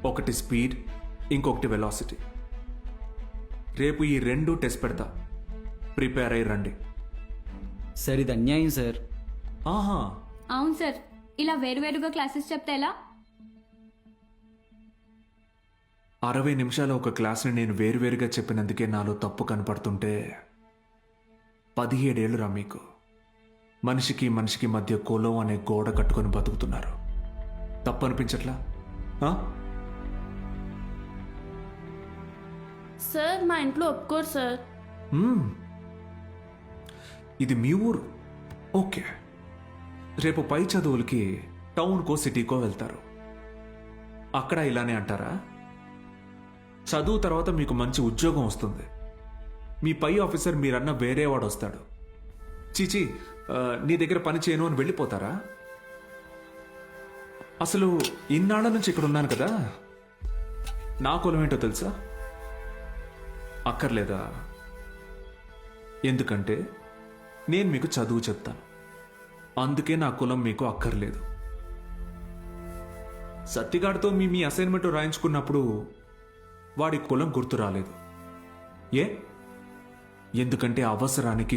ఒకటి స్పీడ్, ఇంకొకటి వెలాసిటీ. రేపు ఈ 2 టెస్ట్ పెడతా, ప్రిపేర్ అయ్యి రండి. సార్ ఇది అన్యాయం సార్. ఆహా, అవును సార్, ఇలా వేరువేరుగా క్లాసెస్ చెప్తే ఎలా? 60 నిమిషాల ఒక క్లాస్ని నేను వేరువేరుగా చెప్పినందుకే నాలో తప్పు కనపడుతుంటే 17 ఏళ్ళురా మీకు. మనిషికి మనిషికి మధ్య కులం అనే గోడ కట్టుకొని బతుకుతున్నారు. తప్పు అనిపించట్లా? ఆ? సార్ మా ఇంట్లో ఒప్పుకోరు సార్. ఇది మీ ఊరు, ఓకే. రేపు పై చదువులకి టౌన్కో సిటీకో వెళ్తారు. అక్కడ ఇలానే అంటారా? చదువు తర్వాత మీకు మంచి ఉద్యోగం వస్తుంది, మీ పై ఆఫీసర్ మీరన్న వేరేవాడు వస్తాడు. చీచి, నీ దగ్గర పని చేయను అని వెళ్ళిపోతారా? అసలు ఇన్నాళ్ళ నుంచి ఇక్కడ ఉన్నాను కదా, నా కులం ఏంటో తెలుసా? అక్కర్లేదా? ఎందుకంటే నేను మీకు చదువు చెప్తాను, అందుకే నా కులం మీకు అక్కర్లేదు. సత్తిగాడితో మీ అసైన్మెంట్ రాయించుకున్నప్పుడు వాడి కులం గుర్తు రాలేదు. ఏ? ఎందుకంటే అవసరానికి